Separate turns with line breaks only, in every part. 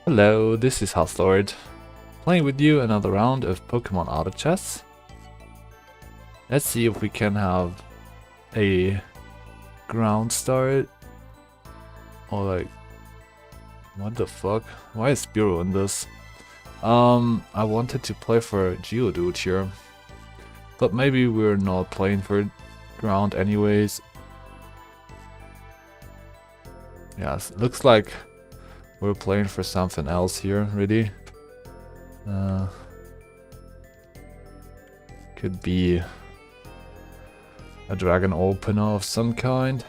Hello, this is Houselord, playing with you another round of Pokemon Auto Chess. Let's see if we can have a ground start. Or like, what the fuck? Why is Spearow in this? I wanted to play for Geodude here, but maybe we're not playing for ground anyways. Yes, looks like we're playing for something else here, really. Could be a dragon opener of some kind.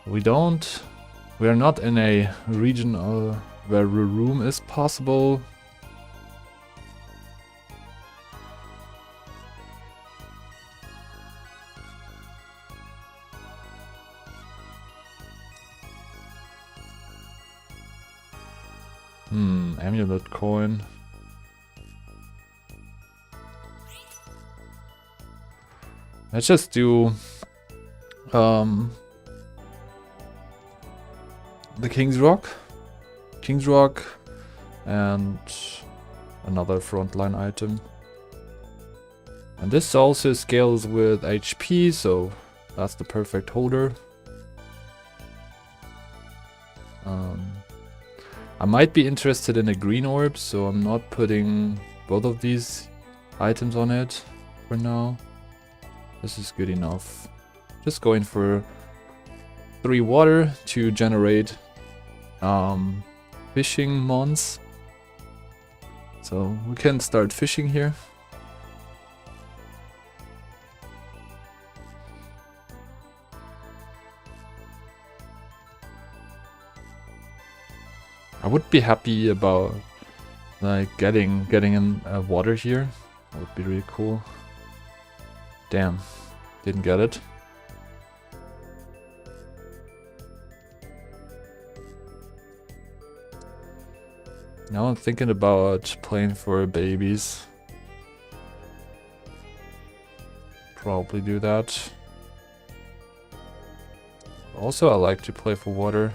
We are not in a region where room is possible. Amulet coin. Let's just do the King's Rock, and another frontline item. And this also scales with HP, so that's the perfect holder. I might be interested in a green orb, so I'm not putting both of these items on it for now. This is good enough. Just going for 3 water to generate fishing mons. So we can start fishing here. I would be happy about like getting in water here. That would be really cool. Damn, didn't get it. Now I'm thinking about playing for babies. Probably do that. Also, I like to play for water.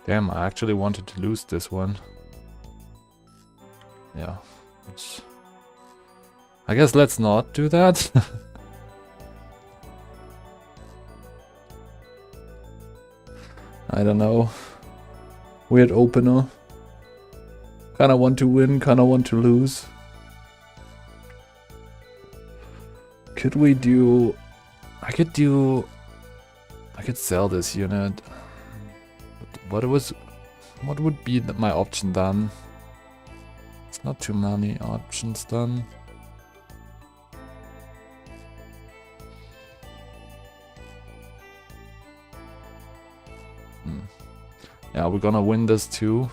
Damn, I actually wanted to lose this one. Yeah, I guess let's not do that. I don't know. Weird opener. Kinda want to win, kinda want to lose. Could we do... I could sell this unit. What would be my option then? It's not too many options then. Yeah, we're gonna win this too.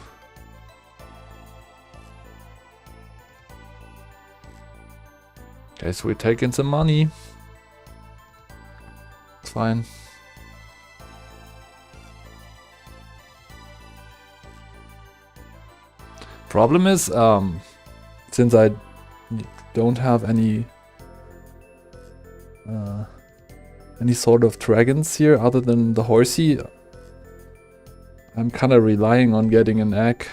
Okay, so we're taking some money. It's fine. Problem is, since I don't have any sort of dragons here other than the horsey, I'm kind of relying on getting an egg.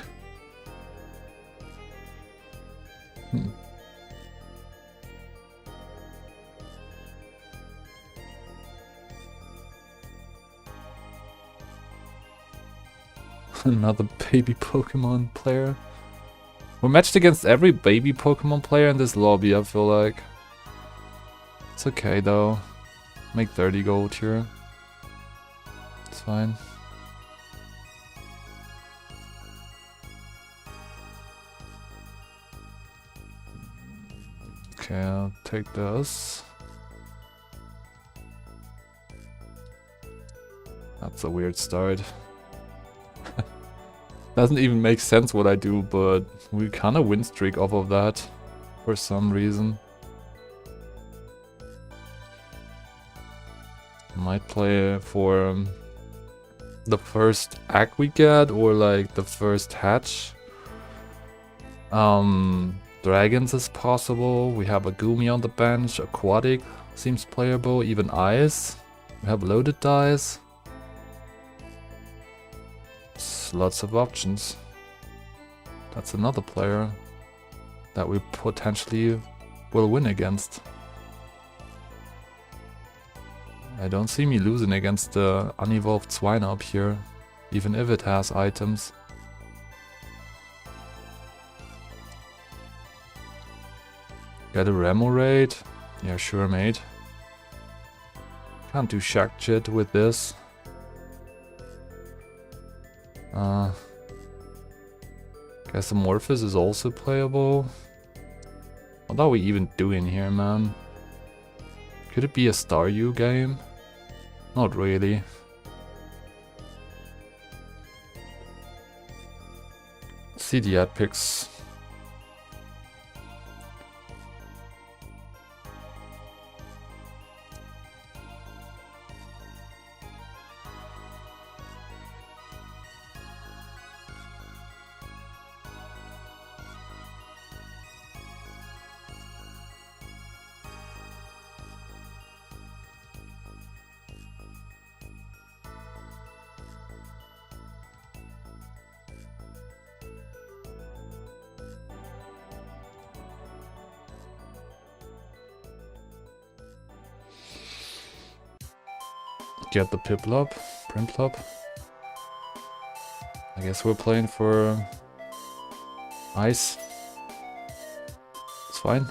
Another baby Pokemon player. We're matched against every baby Pokemon player in this lobby, I feel like. It's okay though. Make 30 gold here. It's fine. Okay, I'll take this. That's a weird start. Doesn't even make sense what I do, but we kinda win streak off of that for some reason. Might play for the first egg we get, or like the first hatch. Dragons is possible. We have a Gumi on the bench. Aquatic seems playable. Even ice. We have loaded dice. Lots of options. That's another player that we potentially will win against. I don't see me losing against the unevolved swine up here, even if it has items. Get a Remo raid? Yeah, sure, mate. Can't do shack shit with this. Guess Amorphous is also playable. What are we even doing here, man? Could it be a Staryu game? Not really. See the ad picks. Get the Prinplup. I guess we're playing for ice. It's fine.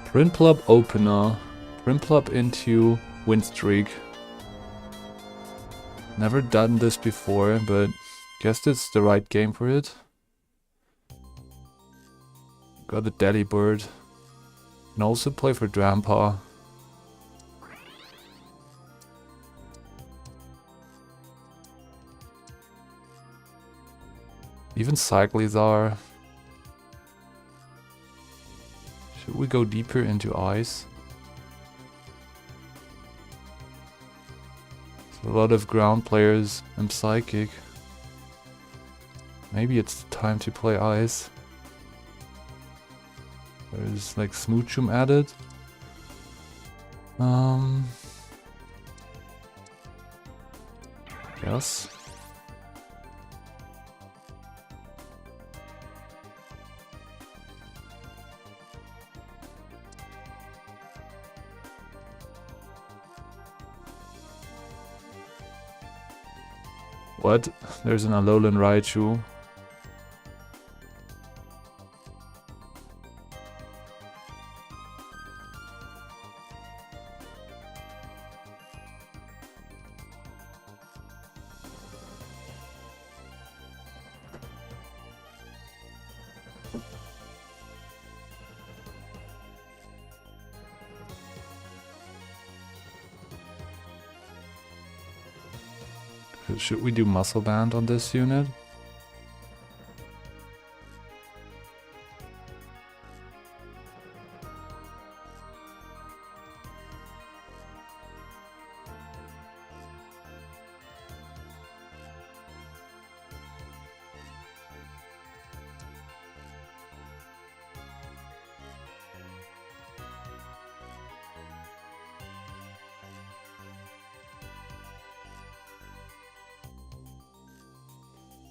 Prinplup opener. Prinplup into win streak. Never done this before, but guess it's the right game for it. Got a Delibird. Can also play for Drampa. Even Cyclizar. Should we go deeper into ice? There's a lot of ground players and psychic. Maybe it's time to play ice. There's like Smoochum added. Yes. What? There's an Alolan Raichu. Should we do Muscle Band on this unit?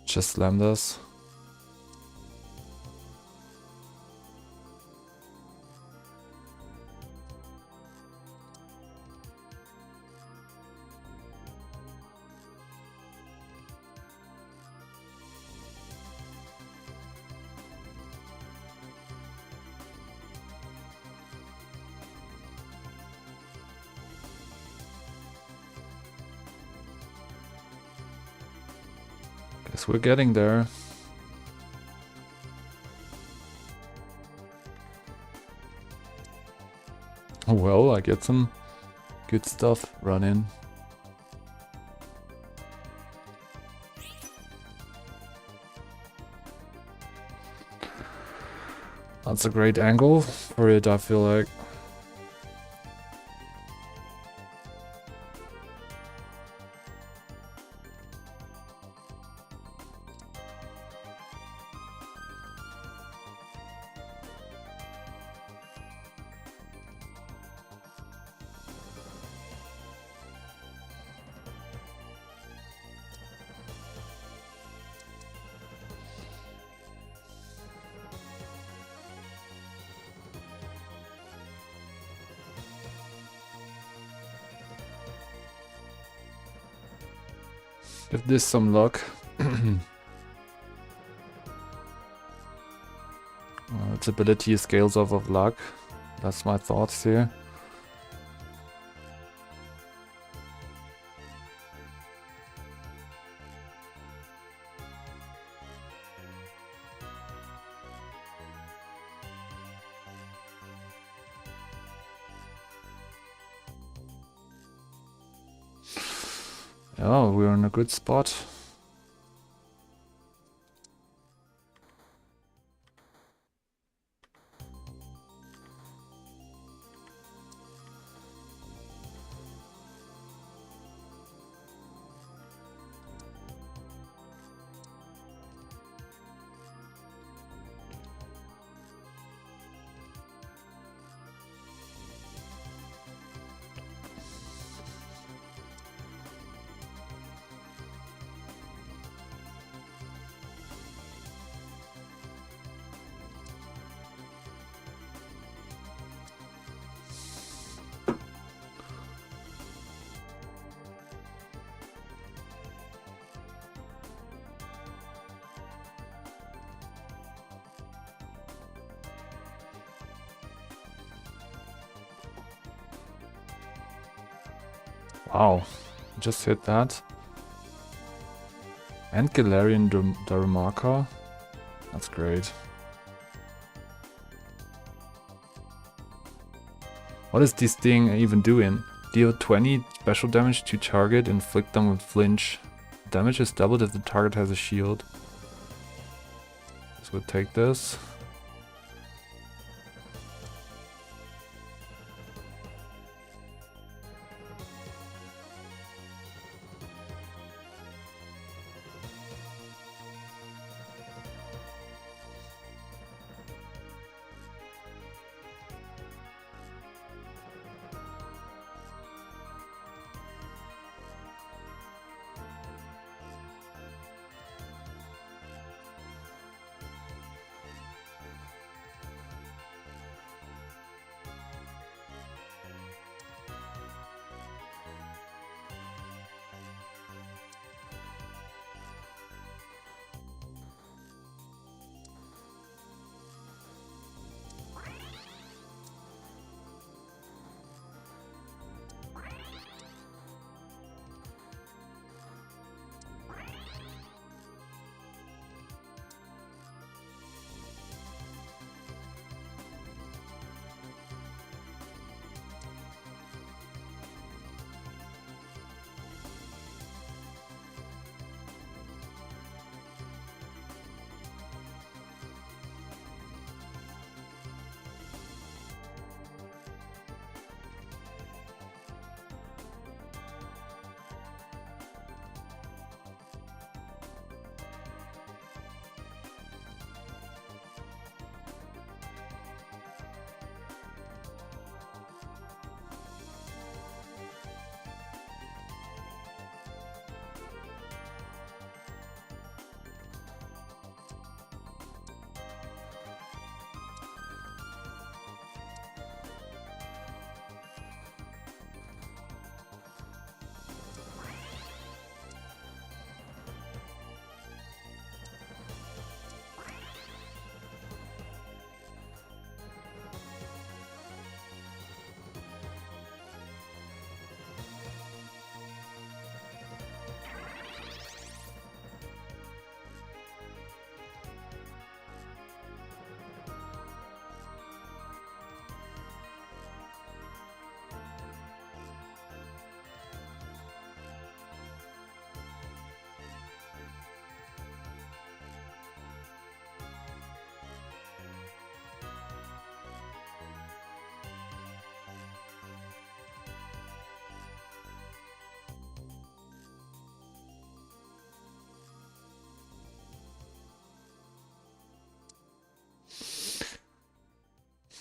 Just slam this. Guess we're getting there. Well, I get some good stuff running. That's a great angle for it, I feel like. Give this some luck. Its ability scales off of luck. That's my thoughts here. Yeah, we're in a good spot. Wow, just hit that. And Galarian Darumaka. That's great. What is this thing even doing? Deal 20 special damage to target, inflict them with flinch. Damage is doubled if the target has a shield. So we'll take this.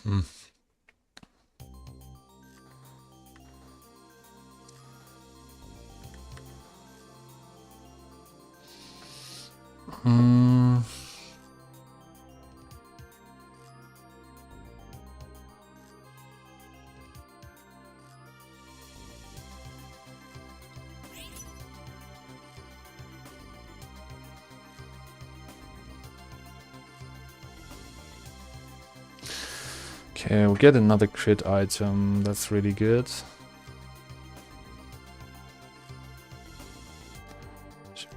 Mm. Mm. Okay, we'll get another crit item. That's really good. Should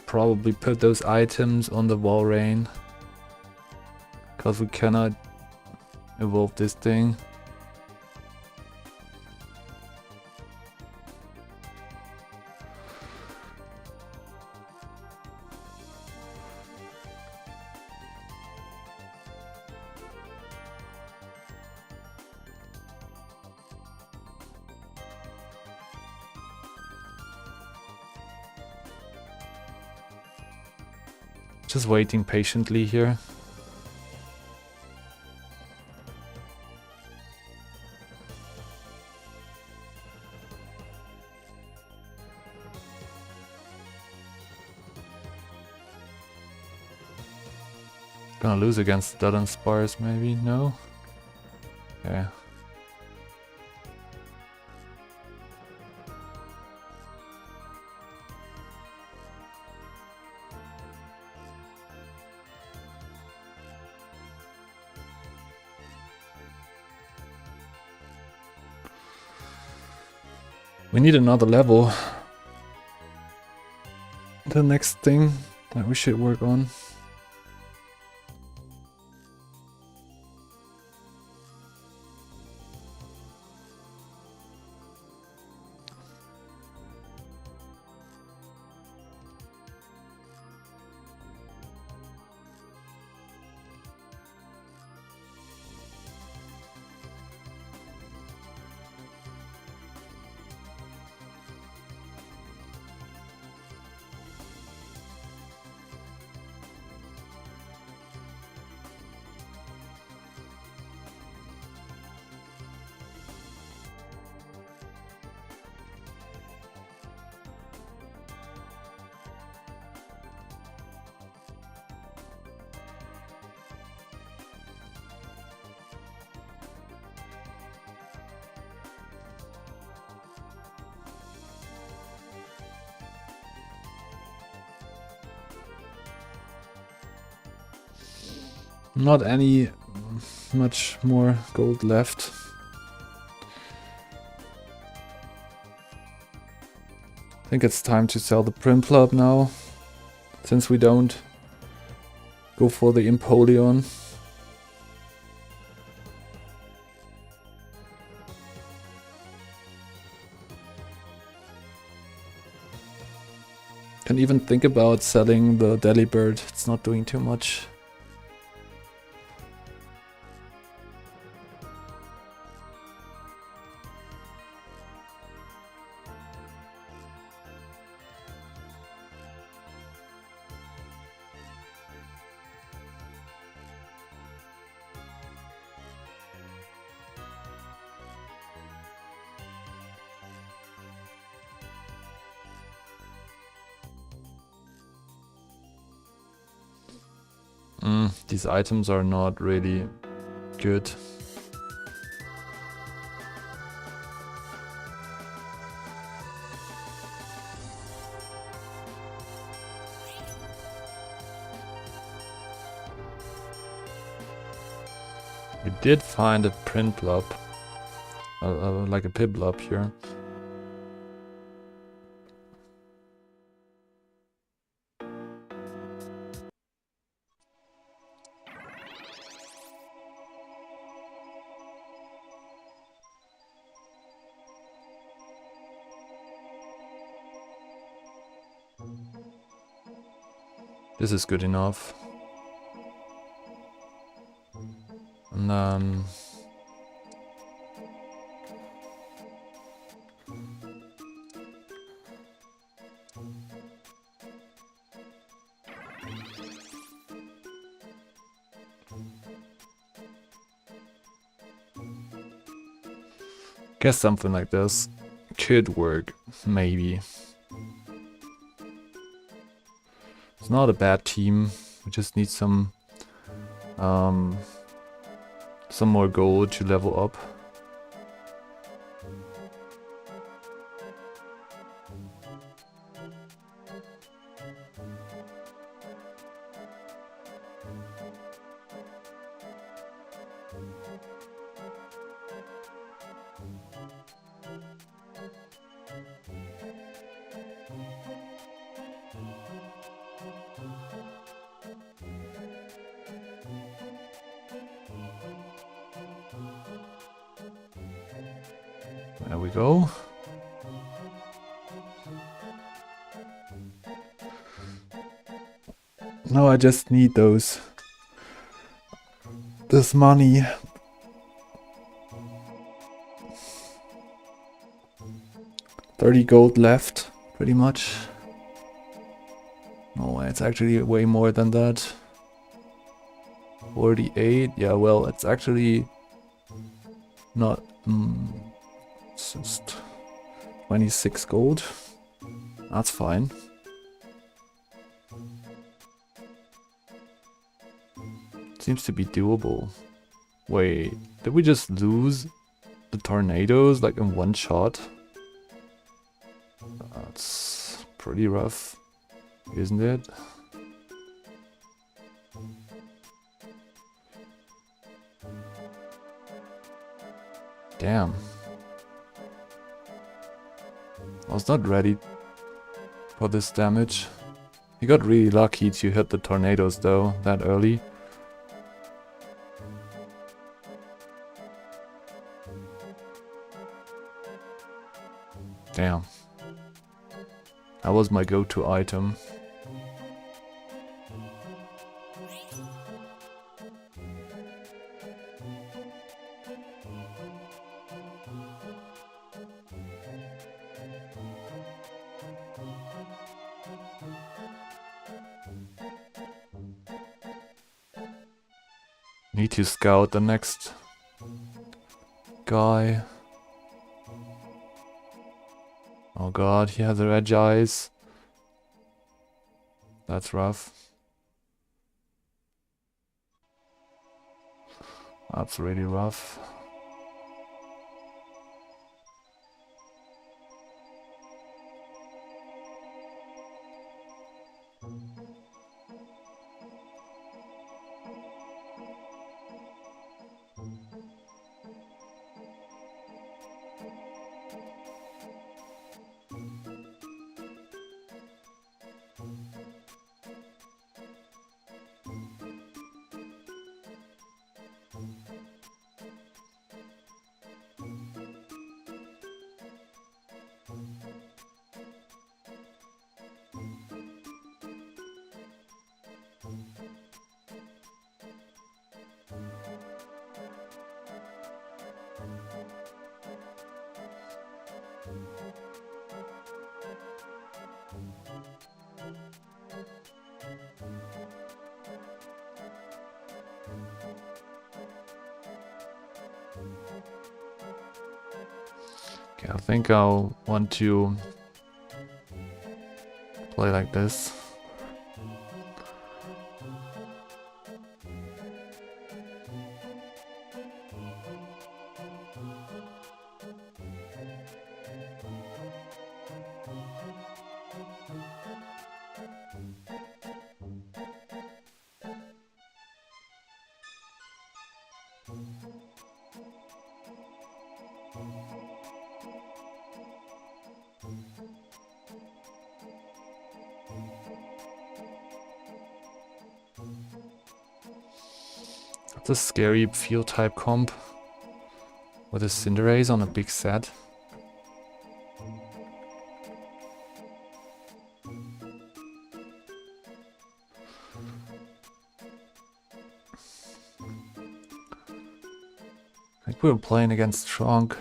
probably put those items on the wall rain, because we cannot evolve this thing. Just waiting patiently here. Gonna lose against Dudden Spars, maybe? No? Okay. We need another level. The next thing that we should work on. Not any much more gold left. I think it's time to sell the Primplop now, since we don't go for the Empoleon. Can even think about selling the Delibird, it's not doing too much. These items are not really good. We did find a Prinplup, like a Piplup here. This is good enough. And then Guess something like this could work, maybe. It's not a bad team. We just need some more gold to level up. There we go. Now I just need this money. $30 gold left, pretty much. No, it's actually way more than that. 48, yeah, well, it's actually not, it's just 26 gold. That's fine. Seems to be doable. Wait, did we just lose the tornadoes like in one shot? That's pretty rough, isn't it? Damn. I was not ready for this damage. He got really lucky to hit the tornadoes though, that early. Damn. That was my go-to item. Need to scout the next guy. Oh god, he has red eyes. That's rough. That's really rough. Okay, I think I'll want to play like this. That's a scary field type comp with a Cinderace on a big set. I think we were playing against Trunk.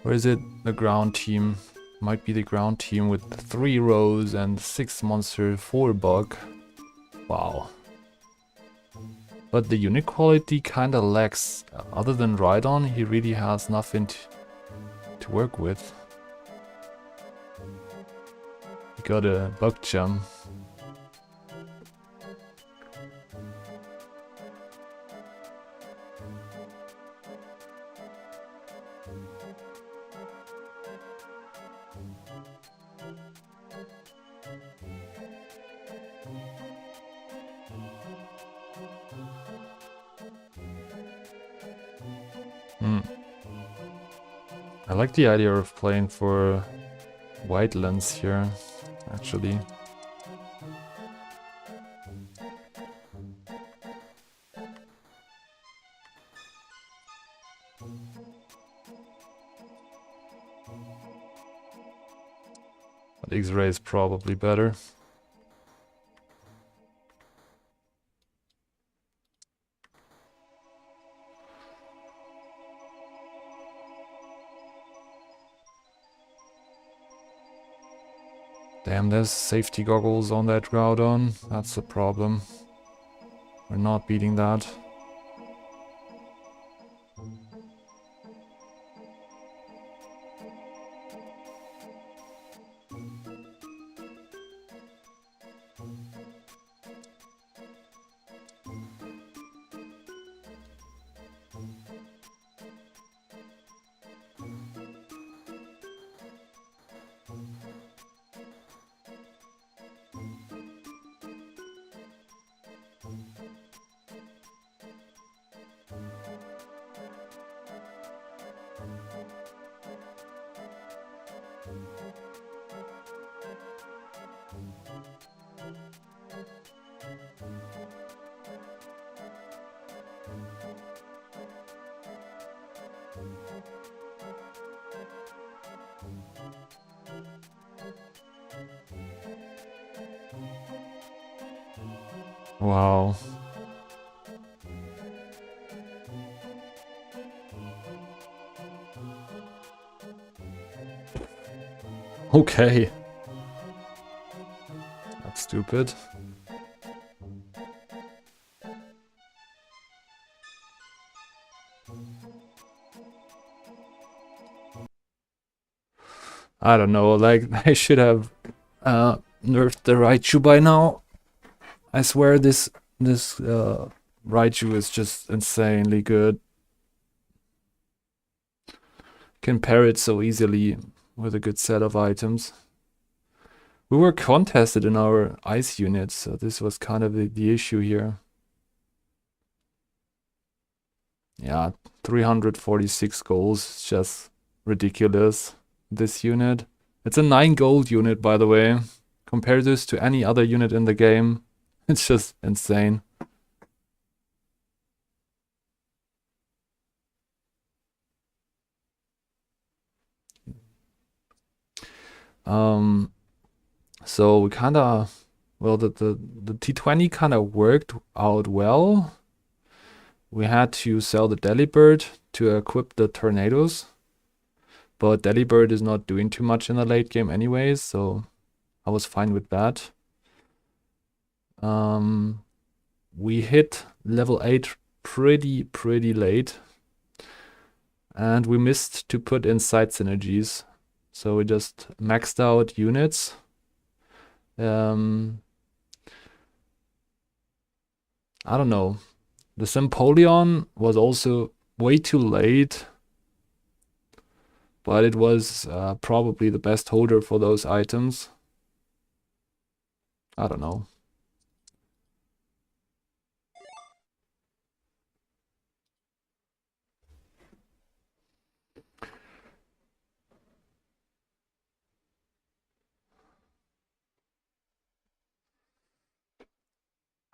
Or is it the ground team? Might be the ground team with 3 rows and 6 monster, 4 bug. Wow. But the unit quality kinda lacks. Other than Rhydon, he really has nothing to work with. He got a bug gem. I like the idea of playing for white lens here, actually. But X-ray is probably better. Damn, there's safety goggles on that Groudon. That's the problem. We're not beating that. Wow. Okay. That's stupid. I don't know, like, I should have nerfed the Raichu by now. I swear this Raichu is just insanely good. Can pair it so easily with a good set of items. We were contested in our ice units, so this was kind of the issue here. Yeah, 346 goals, just ridiculous, this unit. It's a 9 gold unit, by the way. Compare this to any other unit in the game. It's just insane. So we kinda, well, the T20 kinda worked out well. We had to sell the Delibird to equip the Tornadoes. But Delibird is not doing too much in the late game anyways, so I was fine with that. We hit level 8 pretty late. And we missed to put in side synergies. So we just maxed out units. I don't know. The Sympoleon was also way too late. But it was probably the best holder for those items. I don't know.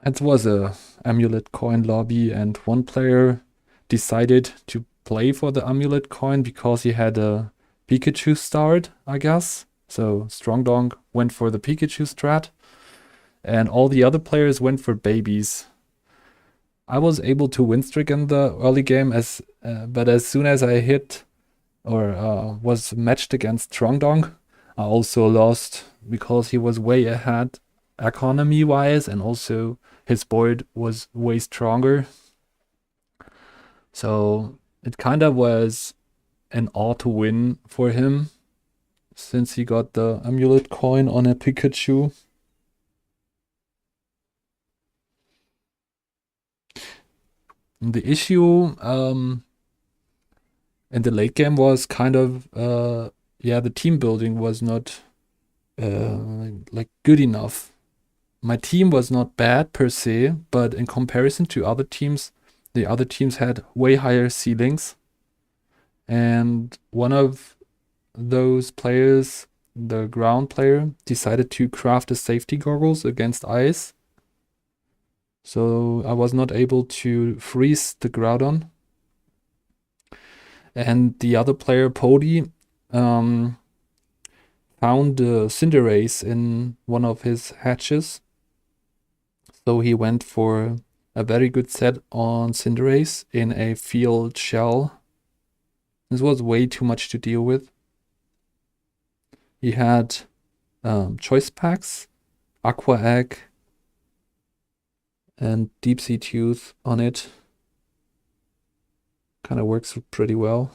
It was a amulet coin lobby, and one player decided to play for the amulet coin because he had a Pikachu start, I guess. So Strongdong went for the Pikachu strat, and all the other players went for babies. I was able to win streak in the early game, but as soon as I hit or was matched against Strongdong, I also lost because he was way ahead economy-wise, and also his board was way stronger. So it kind of was an auto win for him since he got the amulet coin on a Pikachu. And the issue in the late game was kind of the team building was not like good enough. My team was not bad per se, but in comparison to other teams, the other teams had way higher ceilings. And one of those players, the ground player, decided to craft the safety goggles against ice. So I was not able to freeze the Groudon. And the other player, Pody, found the Cinderace in one of his hatches. So he went for a very good set on Cinderace in a field shell. This was way too much to deal with. He had choice packs, Aqua Egg, and Deep Sea Tooth on it. Kind of works pretty well.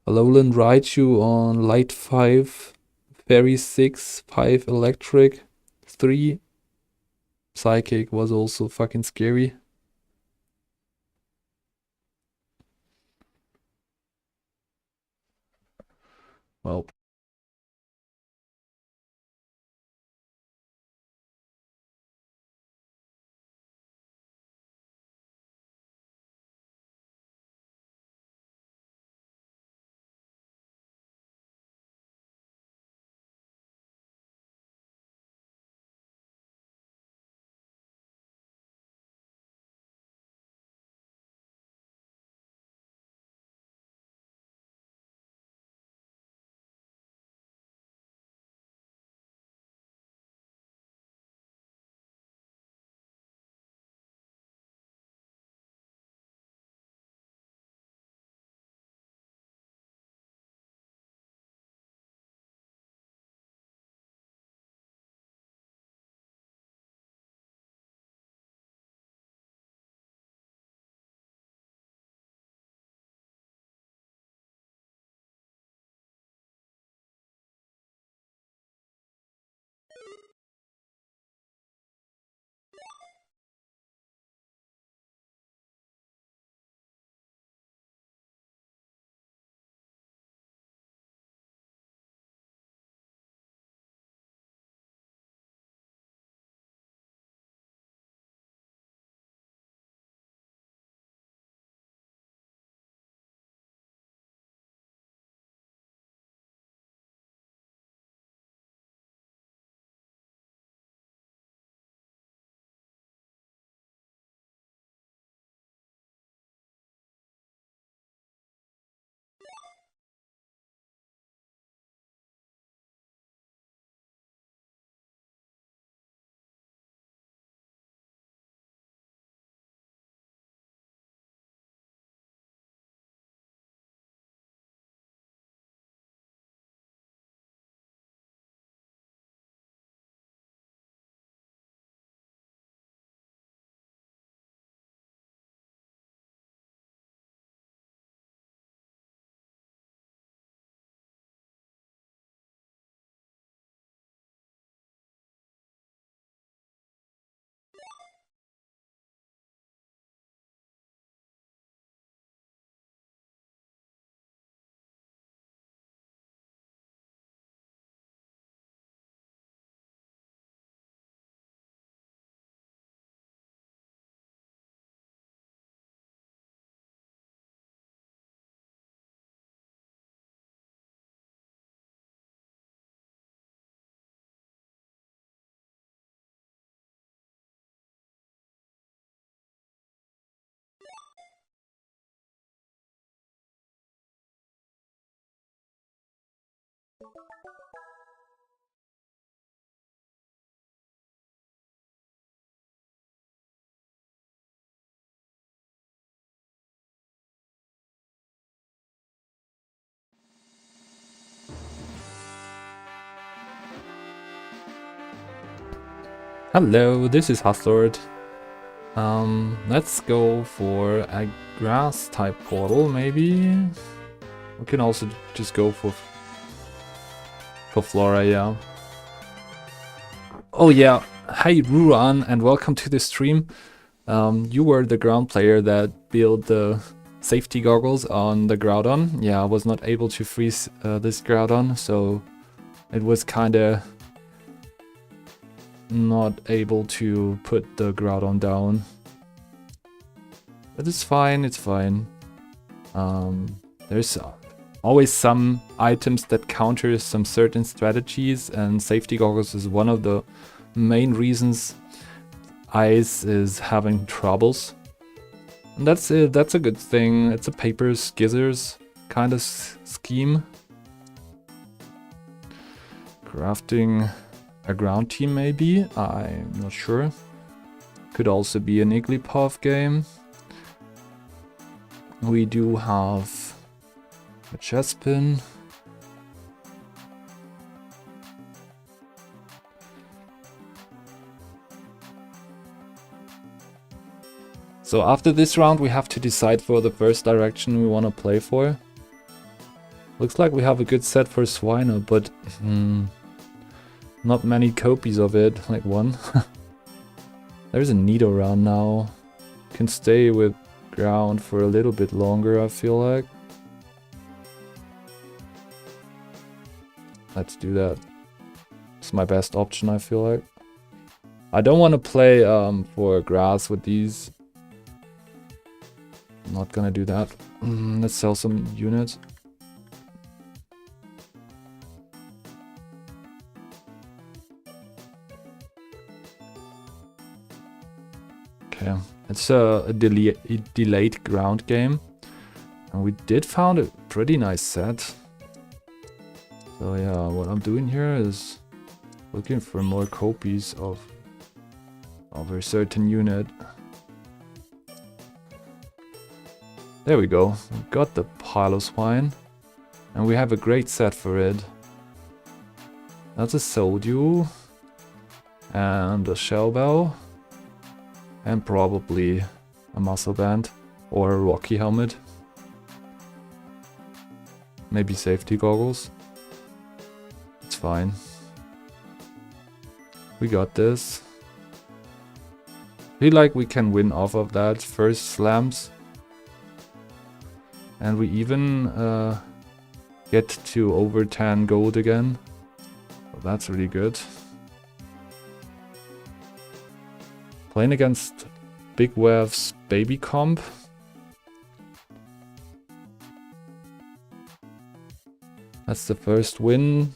Alolan Raichu on Light 5, Fairy 6, 5 Electric, 3 Psychic was also fucking scary. Well, Hello, this is Hustlord. Let's go for a grass type portal, maybe. We can also just go for Flora, yeah. Oh yeah, hey Ruran, and welcome to the stream. You were the ground player that built the safety goggles on the Groudon. Yeah, I was not able to freeze this Groudon, so it was kinda not able to put the Groudon down. But it's fine, it's fine. There's always some items that counter some certain strategies, and safety goggles is one of the main reasons Ice is having troubles. And that's it, that's a good thing. It's a paper scissors kind of scheme. Crafting a ground team maybe, I'm not sure. Could also be an Igglypuff game. We do have a Chespin. So after this round we have to decide for the first direction we want to play for. Looks like we have a good set for Swiner, but not many copies of it, like one. There's a Nido around now. Can stay with ground for a little bit longer, I feel like. Let's do that. It's my best option, I feel like. I don't want to play for grass with these. I'm not gonna do that. Let's sell some units. Okay, it's a delayed ground game. And we did found a pretty nice set. So yeah, what I'm doing here is looking for more copies of a certain unit. There we go, we got the Piloswine. And we have a great set for it. That's a Soldew. And a Shellbell. And probably a Muscle Band. Or a Rocky Helmet. Maybe safety goggles. It's fine. We got this. Feel like we can win off of that first slams. And we even get to over 10 gold again. Well, that's really good. Playing against Big Wav's baby comp. That's the first win.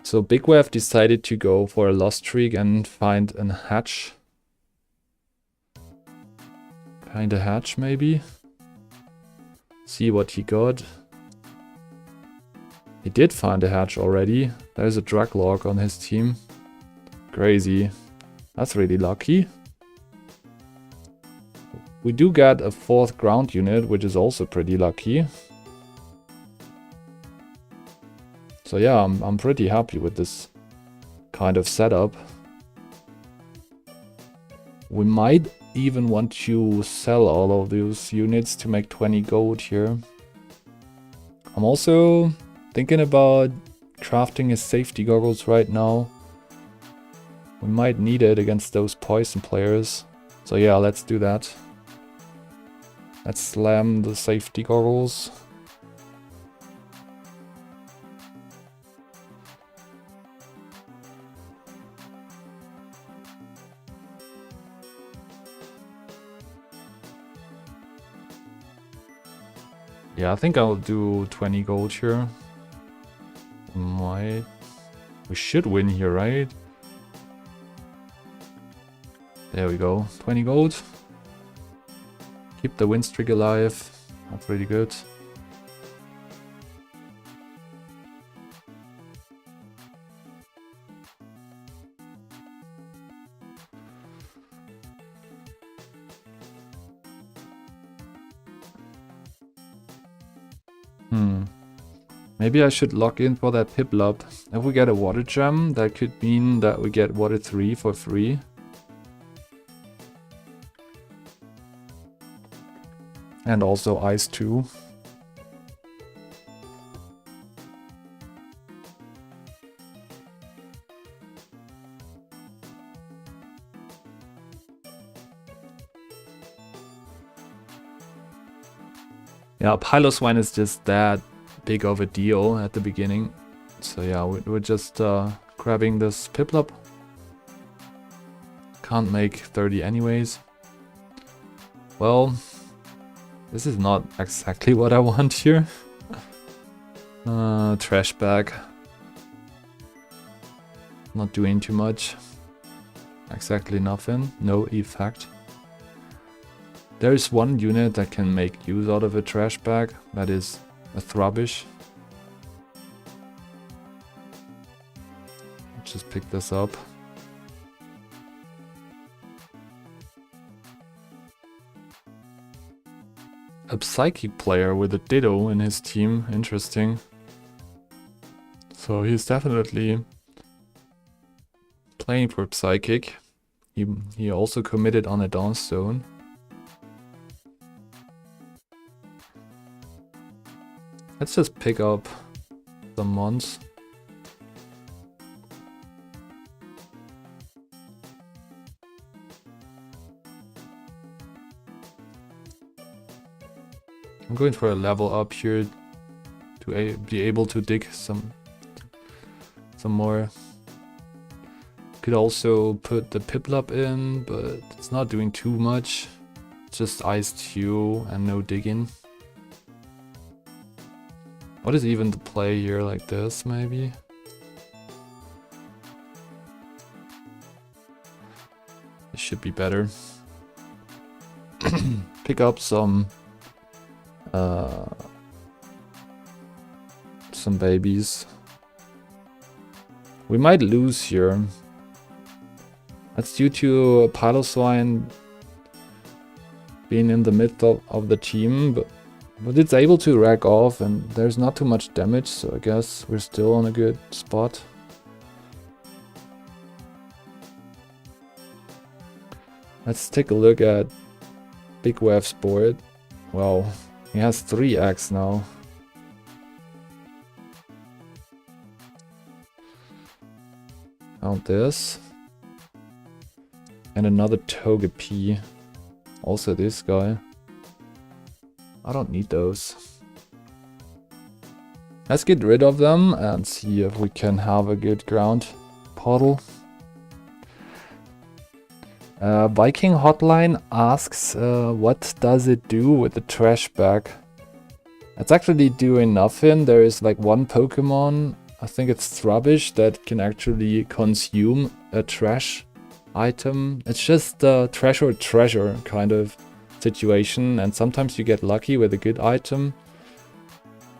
So Big Wave decided to go for a lost streak and find a hatch. Find a hatch maybe. See what he got. He did find a hatch already. There's a Draglog on his team. Crazy. That's really lucky. We do get a 4th ground unit, which is also pretty lucky. So yeah, I'm pretty happy with this kind of setup. We might even want to sell all of those units to make 20 gold here. I'm also thinking about crafting his safety goggles right now. We might need it against those poison players. So yeah, let's do that. Let's slam the safety goggles. Yeah, I think I'll do 20 gold here. We should win here, right? There we go, 20 gold. Keep the win streak alive. That's really good. Maybe I should lock in for that Piplup. If we get a water gem, that could mean that we get water 3 for free. And also ice 2. Yeah, Piloswine is just that big of a deal at the beginning. So yeah, we're just grabbing this Piplup. Can't make 30 anyways. Well, this is not exactly what I want here. Trash bag. Not doing too much. Exactly nothing. No effect. There is one unit that can make use out of a trash bag. That is a Thrubbish. Let's just pick this up. A Psychic player with a Ditto in his team. Interesting. So he's definitely playing for Psychic. He also committed on a Dawnstone. Let's just pick up some mons. I'm going for a level up here to be able to dig some more. Could also put the Piplup in, but it's not doing too much. Just Ice 2 and no digging. What is even the play here, like this maybe? This should be better. Pick up some babies. We might lose here. That's due to Piloswine being in the middle of the team, but it's able to rack off and there's not too much damage, so I guess we're still on a good spot. Let's take a look at Big Wav's board. Wow, he has 3 eggs now. Count this. And another Togepi. Also this guy. I don't need those. Let's get rid of them and see if we can have a good ground portal. Viking Hotline asks, what does it do with the trash bag? It's actually doing nothing. There is like one Pokemon, I think it's Thrubbish, that can actually consume a trash item. It's just a trash or treasure kind of situation, and sometimes you get lucky with a good item.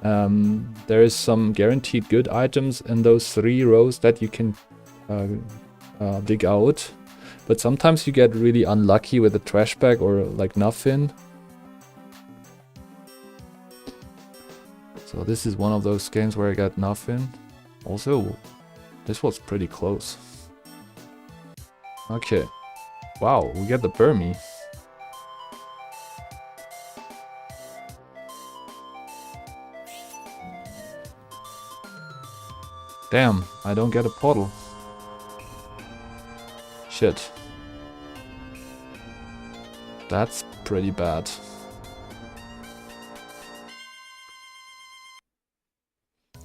There is some guaranteed good items in those 3 rows that you can dig out, but sometimes you get really unlucky with a trash bag or like nothing. So this is one of those games where I got nothing. Also, this was pretty close. Okay. Wow, we get the Burmy. Damn, I don't get a portal. Shit. That's pretty bad.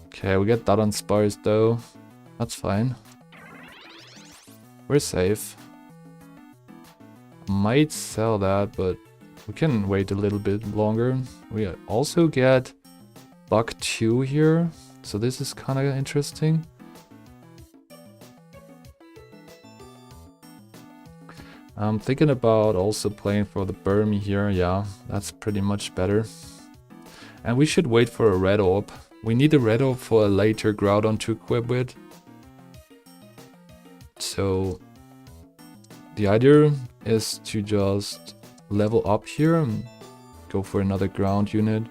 Okay, we get that on Spires though. That's fine. We're safe. Might sell that, but we can wait a little bit longer. We also get Buck 2 here, so this is kind of interesting. I'm thinking about also playing for the Burmy here. Yeah, that's pretty much better. And we should wait for a red orb. We need a red orb for a later Groudon to equip with. So the idea is to just level up here and go for another ground unit.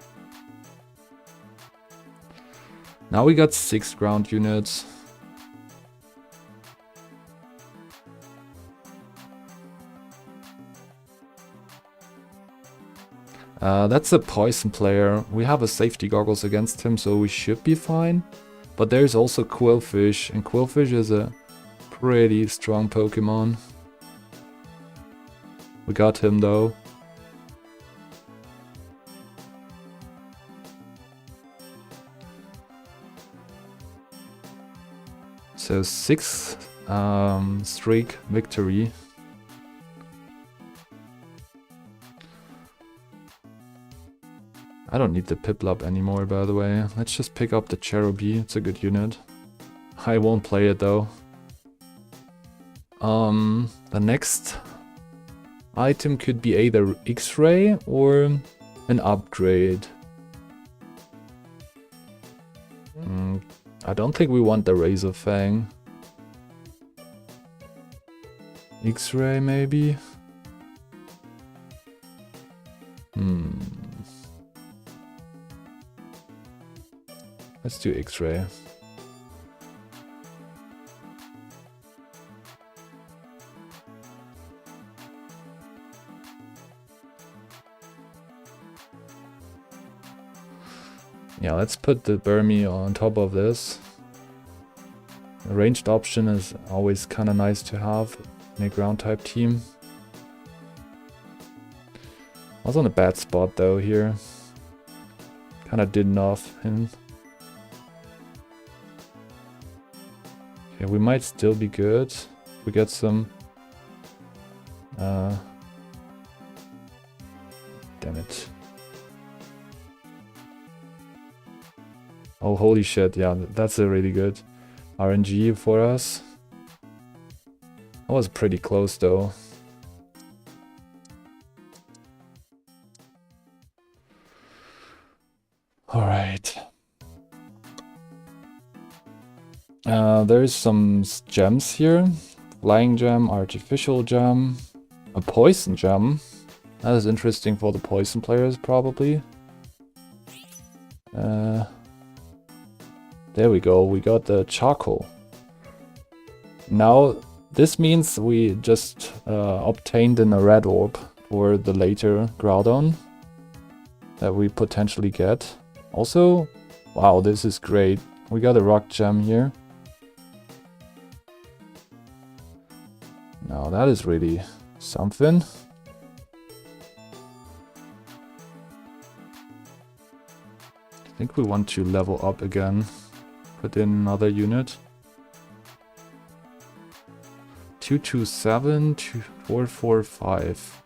Now we got 6 ground units. That's a poison player. We have a safety goggles against him, so we should be fine. But there's also Quillfish, and Quillfish is a pretty strong Pokemon. We got him though. So 6 streak victory. I don't need the Piplup anymore, by the way. Let's just pick up the Cherubi. It's a good unit. I won't play it though. The next item could be either X-Ray or an upgrade. I don't think we want the Razor Fang. X-Ray maybe? Let's do X-Ray. Yeah, let's put the Burmy on top of this. A ranged option is always kind of nice to have in a ground type team. I was on a bad spot though here. Kind of didn't off him. Okay, we might still be good. We get some... damn it. Oh, holy shit, yeah, that's a really good RNG for us. That was pretty close though. Alright. There's some gems here. Flying gem, artificial gem, a poison gem. That is interesting for the poison players probably. There we go, we got the charcoal. Now this means we just obtained a red orb for the later Groudon that we potentially get. Also, wow, this is great. We got a rock gem here. Now that is really something. I think we want to level up again. Put in another unit. 227, 445.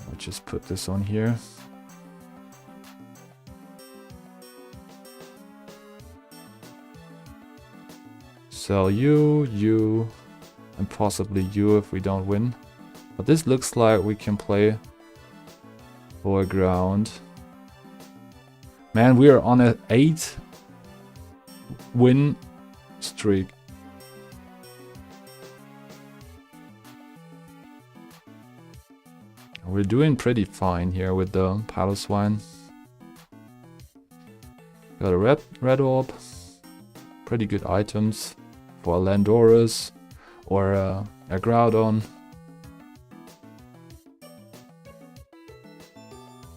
I'll just put this on here. Sell you, and possibly you if we don't win. But this looks like we can play for ground. Man, we are on an 8-win streak. We're doing pretty fine here with the Paloswine. Got a red orb. Pretty good items for a Landorus or a Groudon.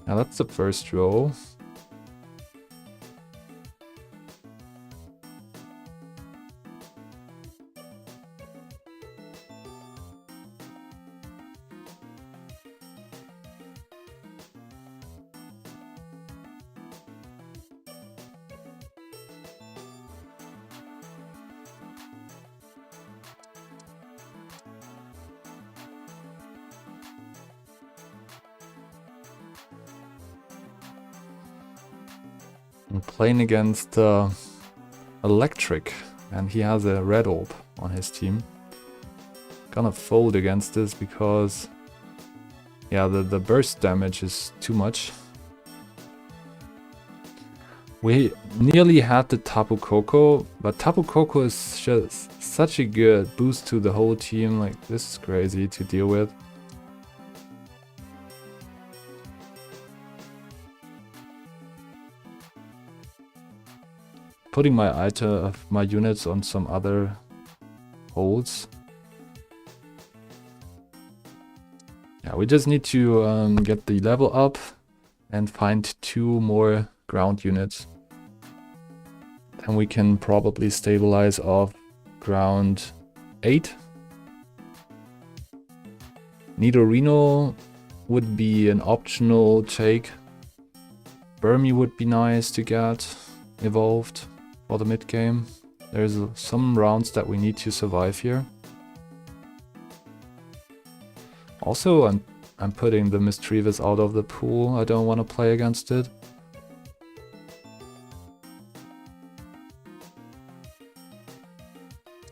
Now that's the first row. I'm playing against Electric, and he has a red orb on his team. Gonna fold against this because, yeah, the burst damage is too much. We nearly had the Tapu Koko, but Tapu Koko is just such a good boost to the whole team. Like, this is crazy to deal with. putting my units on some other holes. Yeah, we just need to get the level up and find 2 more ground units. Then we can probably stabilize off ground 8. Nidorino would be an optional take. Burmy would be nice to get evolved for the mid game. There's some rounds that we need to survive here. Also, I'm putting the Mischievous out of the pool. I don't want to play against it.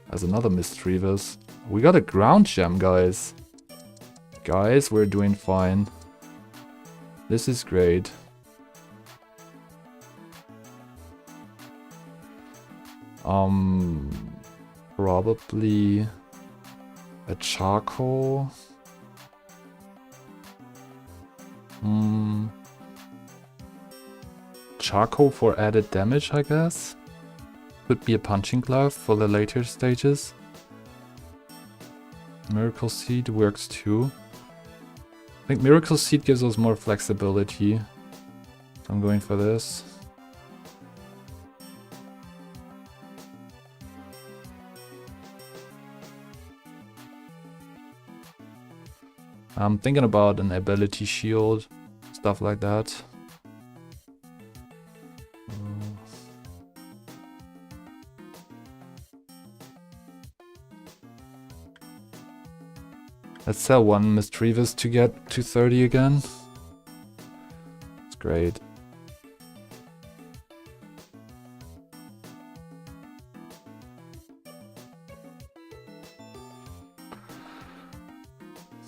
There's another Mischievous. We got a ground gem, guys. Guys, we're doing fine. This is great. Probably a charcoal. Charcoal for added damage, I guess. Could be a punching glove for the later stages. Miracle Seed works too. I think Miracle Seed gives us more flexibility. So I'm going for this. I'm thinking about an ability shield, stuff like that. Let's sell 1 Mischievous to get to 30 again. It's great.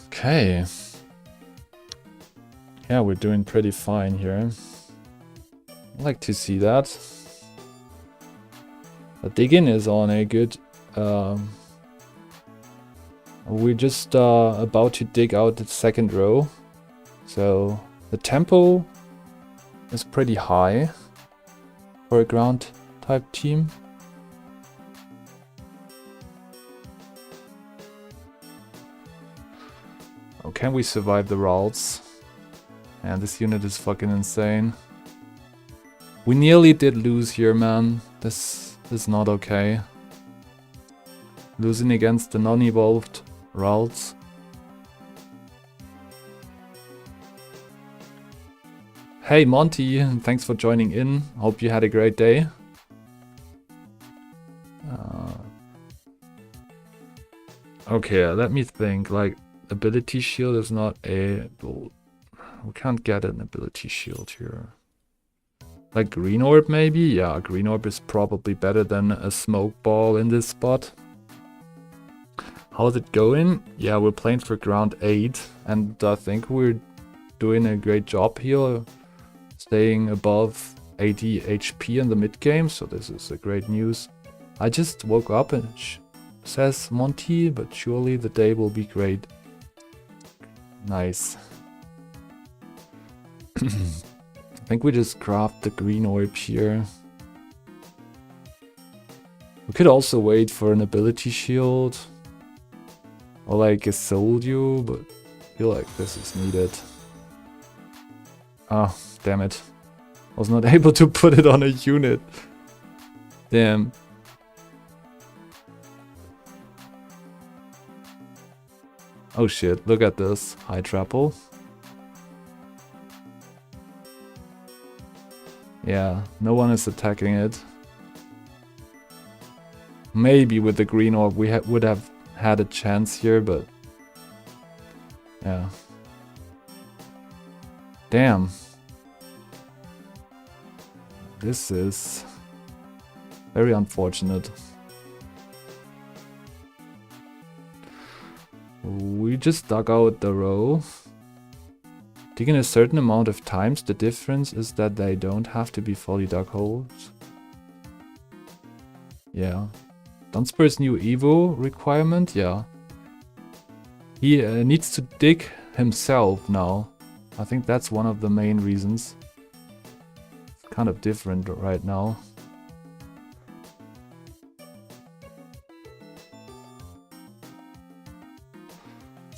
Okay. Yeah, we're doing pretty fine here. I like to see that. The dig-in is on a good... we're just about to dig out the second row. So the tempo is pretty high for a ground type team. Oh, can we survive the rolls? And this unit is fucking insane. We nearly did lose here, man. This is not okay. Losing against the non-evolved rolls. Hey Monty, thanks for joining in. Hope you had a great day. Okay, let me think. Like, ability shield is not a... We can't get an ability shield here. Like green orb maybe? Yeah, green orb is probably better than a smoke ball in this spot. How's it going? Yeah, we're playing for ground 8 and I think we're doing a great job here. Staying above 80 HP in the mid game, so this is a great news. I just woke up and says Monty, but surely the day will be great. Nice. I think we just craft the green orb here. We could also wait for an ability shield. Or like a Soldier, but I feel like this is needed. Ah, damn it. I was not able to put it on a unit. Damn. Oh shit, look at this. High Trapple. Yeah, no one is attacking it. Maybe with the green orb we would have had a chance here, but... Yeah. Damn. This is very unfortunate. We just dug out the row. Digging a certain amount of times, the difference is that they don't have to be fully dug holes. Yeah. Dunspar's new Evo requirement, yeah. He needs to dig himself now. I think that's one of the main reasons. It's kind of different right now.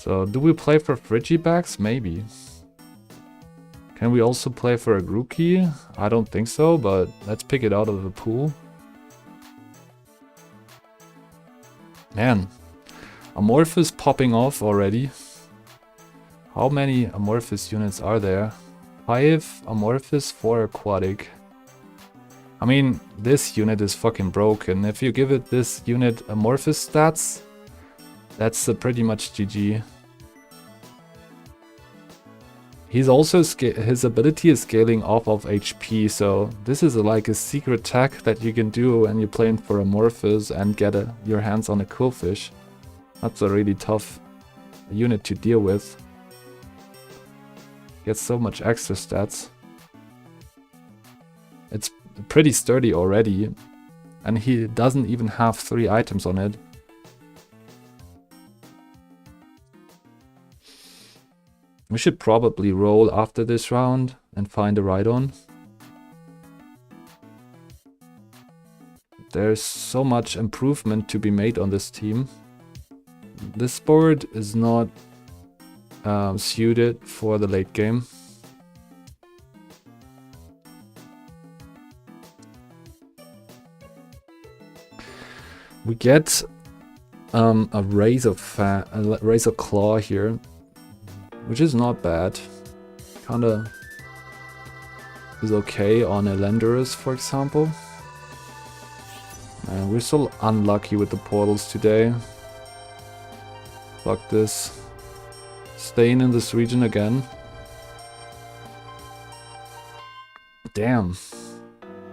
So do we play for Frigibags? Maybe. Can we also play for a Grookey? I don't think so, but let's pick it out of the pool. Man, Amorphous popping off already. How many Amorphous units are there? 5 Amorphous, 4 Aquatic. I mean, this unit is fucking broken. If you give it this unit Amorphous stats, that's pretty much GG. He's also his ability is scaling off of HP, so this is like a secret tech that you can do when you're playing for Amorphous and get your hands on a Quillfish. That's a really tough unit to deal with. Gets so much extra stats. It's pretty sturdy already, and he doesn't even have 3 items on it. We should probably roll after this round and find a Rhydon. There's so much improvement to be made on this team. This board is not suited for the late game. We get a Razor Claw here, which is not bad. Kinda is okay on a Landorus, for example. And we're so unlucky with the portals today. Fuck this. Staying in this region again. Damn.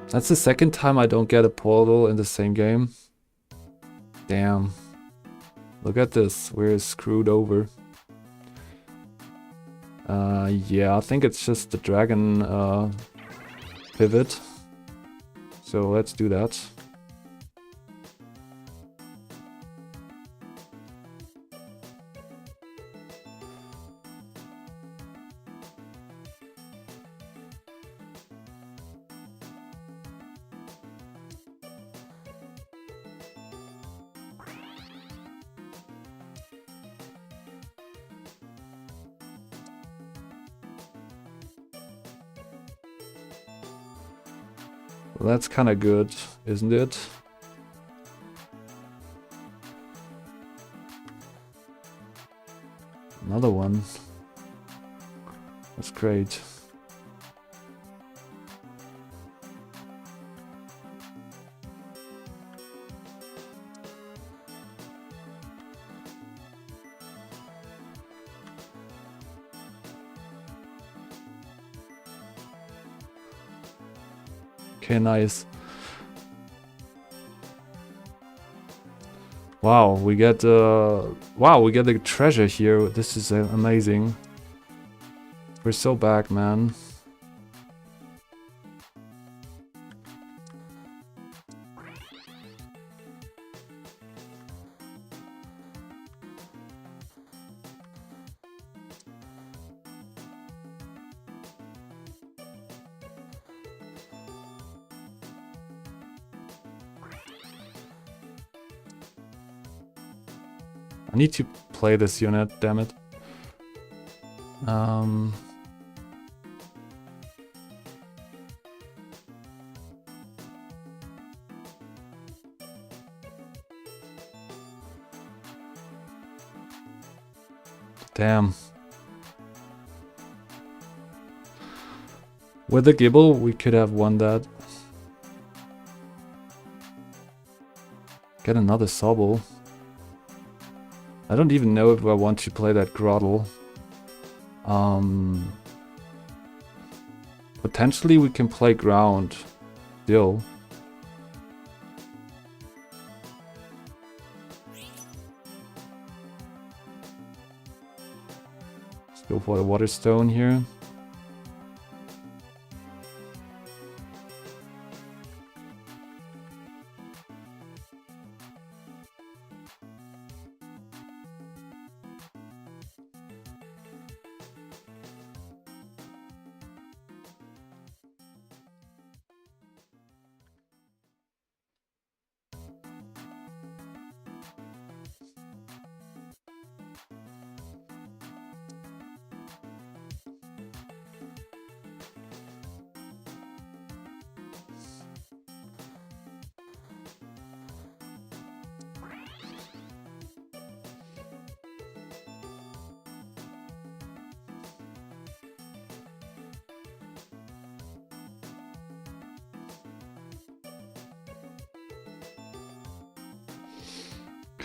That's the second time I don't get a portal in the same game. Damn. Look at this. We're screwed over. Yeah, I think it's just the dragon pivot. So let's do that. Well, that's kind of good, isn't it? Another one. That's great. Okay, nice. Wow, we get a treasure here. This is amazing. We're so back, man. I need to play this unit, damn it. Damn. With the Gibble, we could have won that. Get another Sobble. I don't even know if I want to play that Grottle. Potentially we can play ground still. Let's go for the Water Stone here.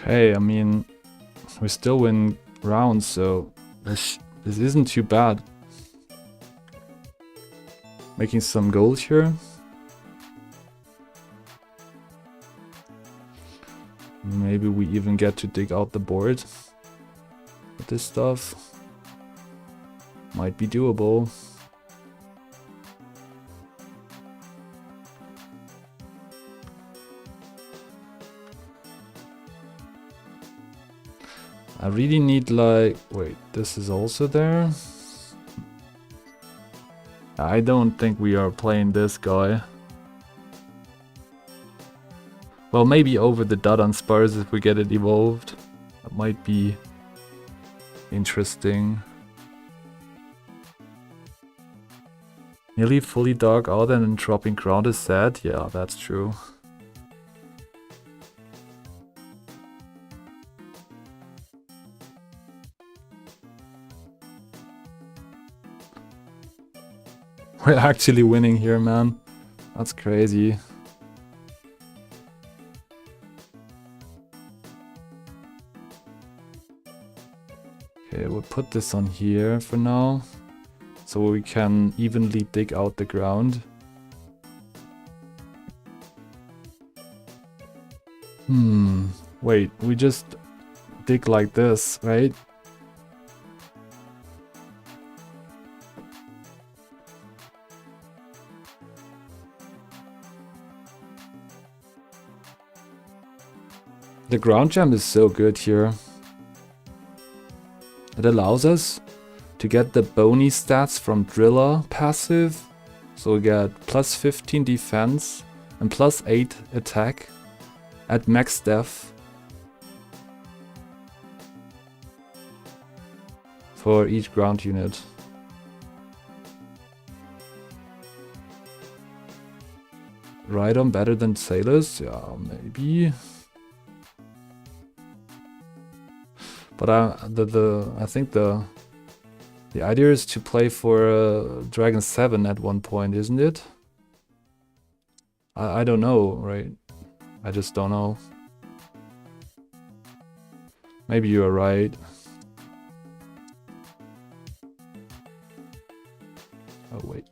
Okay, I mean, we still win rounds, so this isn't too bad. Making some goals here. Maybe we even get to dig out the board with this stuff. Might be doable. I really need like... Wait, this is also there? I don't think we are playing this guy. Well, maybe over the dot on Spurs if we get it evolved. That might be interesting. Nearly fully dog out and then dropping ground is sad. Yeah, that's true. We're actually winning here, man. That's crazy. Okay, we'll put this on here for now, so we can evenly dig out the ground. Wait, we just dig like this, right? The ground jump is so good here. It allows us to get the bony stats from Driller passive. So we get plus 15 defense and plus 8 attack at max def for each ground unit. Rhydon better than Sailors? Yeah, maybe. But I think the idea is to play for Dragon 7 at one point, isn't it? I don't know, right? I just don't know. Maybe you are right. Oh wait.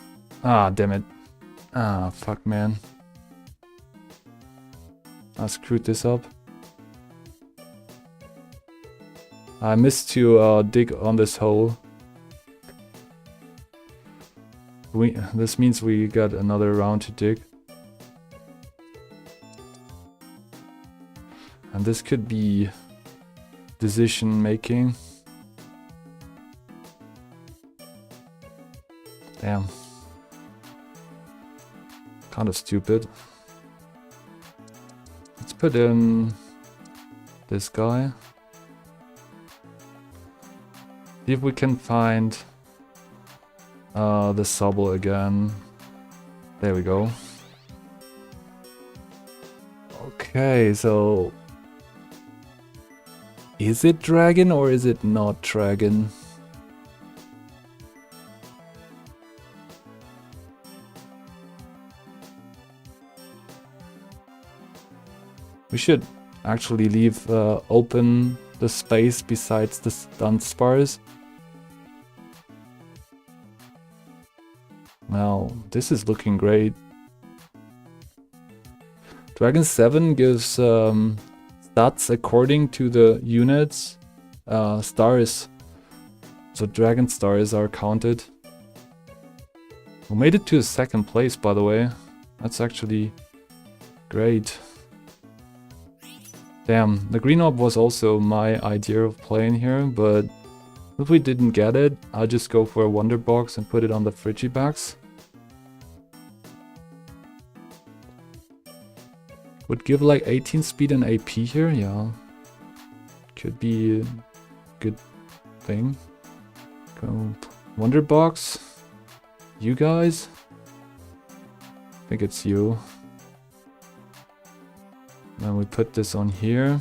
Ah, damn it. Ah, fuck, man. I screwed this up. I missed to dig on this hole. This means we got another round to dig. And this could be decision making. Damn. Kind of stupid. Let's put in this guy. See if we can find the Sobble again. There we go. Okay, so is it dragon or is it not dragon? We should actually leave open the space besides the stunt spars. Well, this is looking great. Dragon 7 gives stats according to the units stars. So dragon stars are counted. We made it to second place, by the way. That's actually great. Damn, the green orb was also my idea of playing here, but if we didn't get it, I'll just go for a wonder box and put it on the Frigibax. Would give like 18 speed and AP here, yeah. Could be a good thing. Go wonder box. You guys? I think it's you. Then we put this on here.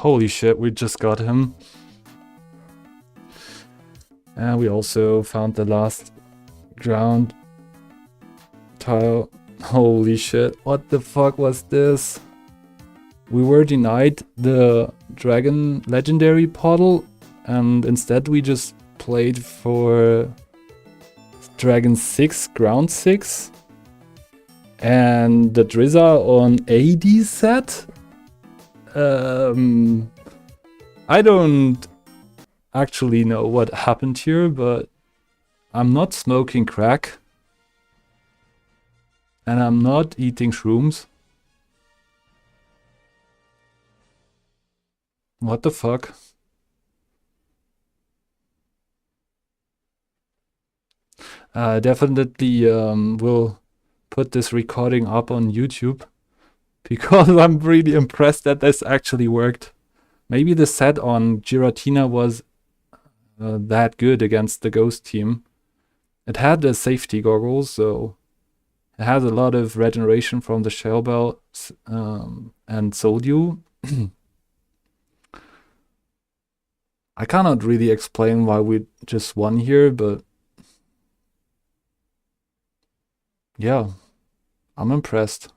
Holy shit, we just got him. And we also found the last ground tile. Holy shit, what the fuck was this? We were denied the dragon legendary portal, and instead we just played for dragon 6, ground 6. And the Drizza on AD set? I don't actually know what happened here, but I'm not smoking crack. And I'm not eating shrooms. What the fuck? Definitely will put this recording up on YouTube. Because I'm really impressed that this actually worked. Maybe the set on Giratina was that good against the Ghost team. It had the safety goggles, so it has a lot of regeneration from the Shell Bell and Soldew. I cannot really explain why we just won here, but yeah, I'm impressed.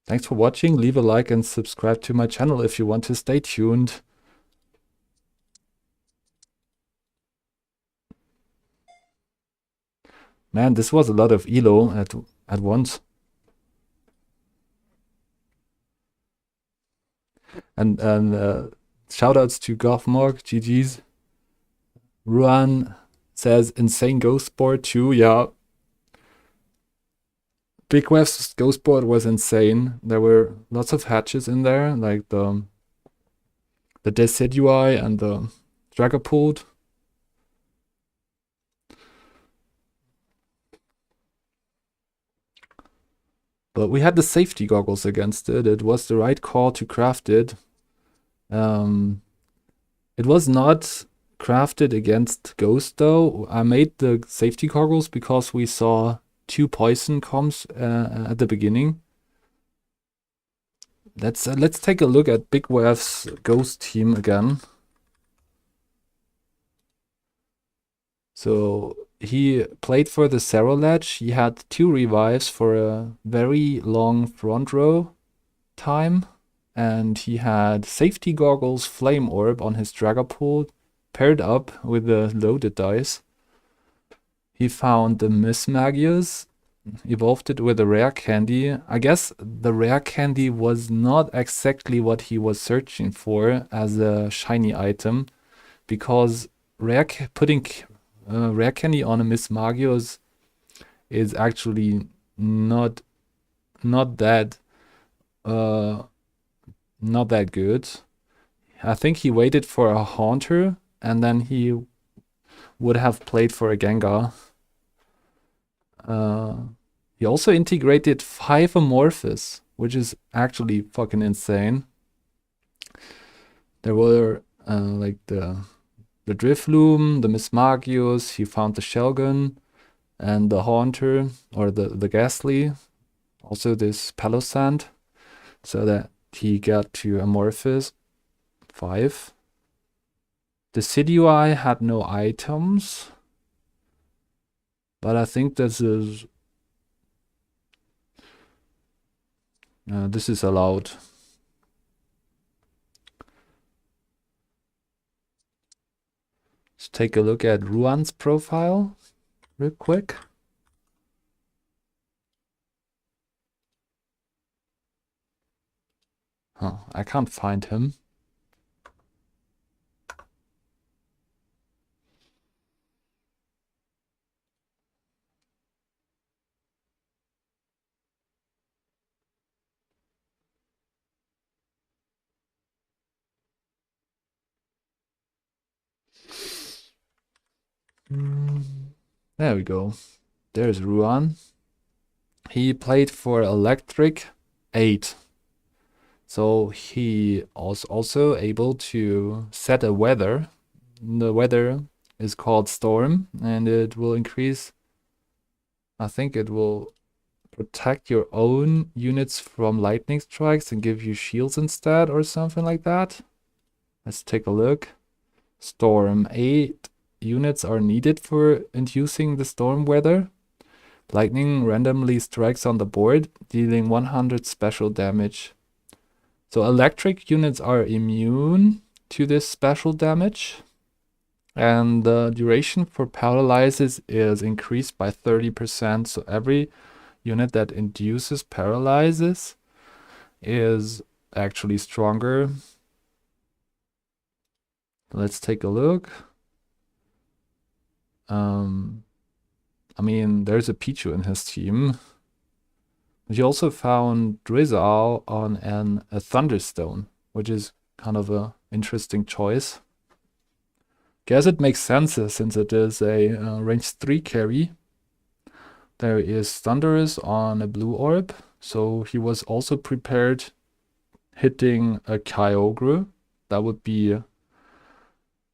Thanks for watching, leave a like and subscribe to my channel if you want to stay tuned. Man, this was a lot of elo at once. And shoutouts to Gothmog, GG's. Ruan says insane ghost board too, yeah. Big Wef's ghost board was insane. There were lots of hatches in there, like the Decidui and the Dragapult. But we had the safety goggles against it. It was the right call to craft it. It was not crafted against Ghost though. I made the safety goggles because we saw 2 poison comms at the beginning. Let's take a look at Big Wef's Ghost team again. So he played for the Cerulege. He had 2 revives for a very long front row time. And he had safety goggles, flame orb on his Dragapult, paired up with the loaded dice. He found the Miss Magius, evolved it with a rare candy. I guess the rare candy was not exactly what he was searching for as a shiny item, because putting rare candy on a Miss Magius is actually not that good. I think he waited for a Haunter and then he would have played for a Gengar. He also integrated 5 Amorphous, which is actually fucking insane. There were like the Drifloom, the Miss Magius, he found the Shelgon and the Haunter, or the Ghastly, also this Palossand, so that he got to Amorphous 5. The Decidueye had no items, but I think this is allowed. Let's take a look at Ruan's profile real quick. Huh, I can't find him. There we go. There's Ruan. He played for Electric 8. So he was also able to set a weather. The weather is called Storm, and it will increase I think it will protect your own units from lightning strikes and give you shields instead or something like that. Let's take a look. Storm. 8 units are needed for inducing the storm weather. Lightning randomly strikes on the board, dealing 100 special damage. So electric units are immune to this special damage. And the duration for paralyzes is increased by 30%. So every unit that induces paralyzes is actually stronger. Let's take a look. I mean, there's a Pichu in his team. He also found Drizzle on a Thunderstone, which is kind of a interesting choice. Guess it makes sense since it is a range 3 carry. There is Thunderous on a blue orb, so he was also prepared hitting a Kyogre. That would be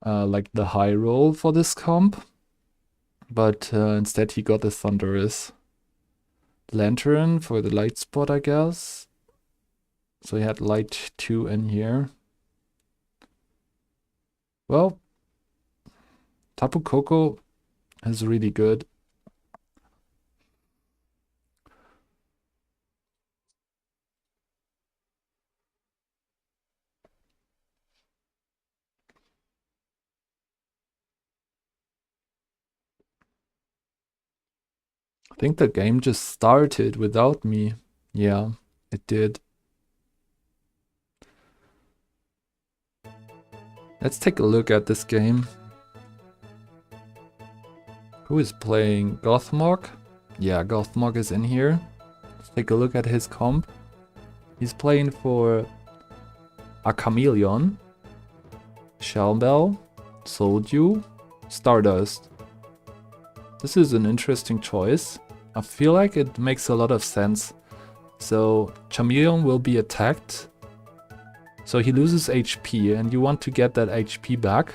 like the high roll for this comp. But instead he got the Thunderous. Lantern for the light spot, I guess. So he had light 2 in here. Well, Tapu Koko is really good. I think the game just started without me. Yeah, it did. Let's take a look at this game. Who is playing? Gothmog? Yeah, Gothmog is in here. Let's take a look at his comp. He's playing for a Chameleon, Shellbell, Soldew, Stardust. This is an interesting choice. I feel like it makes a lot of sense. So Chameleon will be attacked. So he loses HP and you want to get that HP back.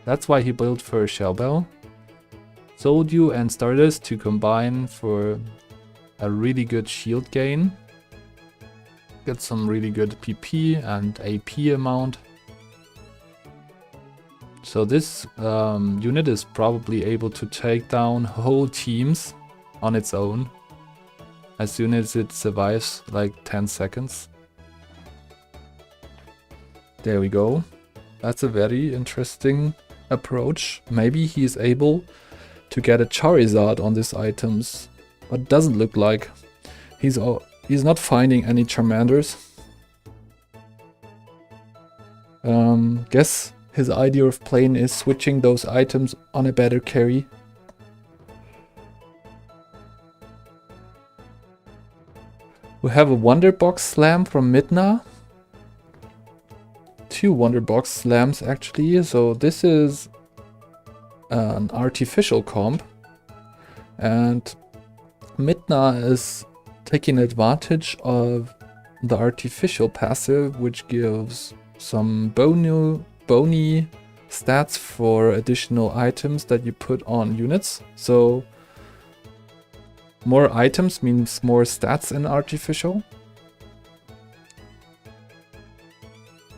That's why he built for Shellbell. Soldew and Stardust to combine for a really good shield gain. Get some really good PP and AP amount. So this unit is probably able to take down whole teams on its own as soon as it survives like 10 seconds. There we go. That's a very interesting approach. Maybe he's able to get a Charizard on these items, but it doesn't look like. He's not finding any Charmanders. Guess his idea of playing is switching those items on a better carry. We have a Wonderbox Slam from Midna. 2 Wonderbox Slams actually, so this is an artificial comp. And Midna is taking advantage of the artificial passive, which gives some bony stats for additional items that you put on units. So more items means more stats in artificial.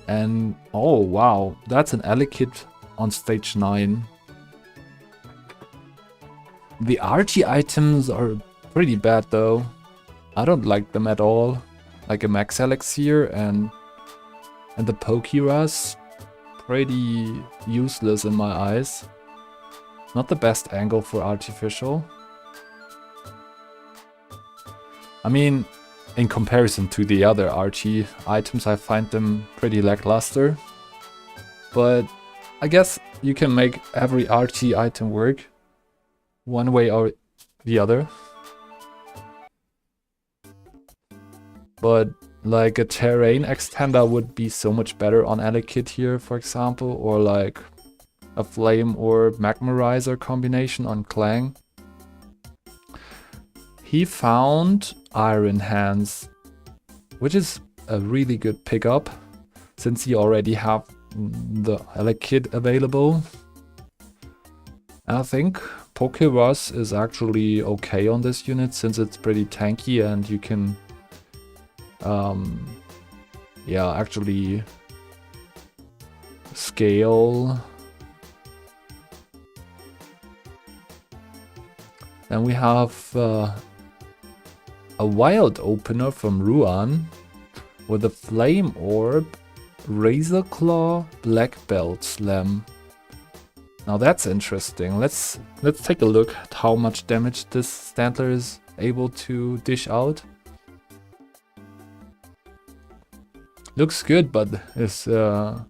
And oh wow, that's an Elekid on stage 9. The RT items are pretty bad though. I don't like them at all. Like a Max Elixir and the Pokeras, pretty useless in my eyes. Not the best angle for artificial. I mean, in comparison to the other RT items, I find them pretty lackluster. But I guess you can make every RT item work one way or the other. But like a terrain extender would be so much better on Elekid here, for example, or like a flame or magmarizer combination on Clang. He found Iron Hands, which is a really good pickup since you already have the Elekid available. And I think Pokerush is actually okay on this unit since it's pretty tanky and you can yeah, actually scale. Then we have a wild opener from Ruan with a Flame Orb, Razor Claw, Black Belt Slam. Now that's interesting. Let's take a look at how much damage this Stantler is able to dish out. Looks good, but the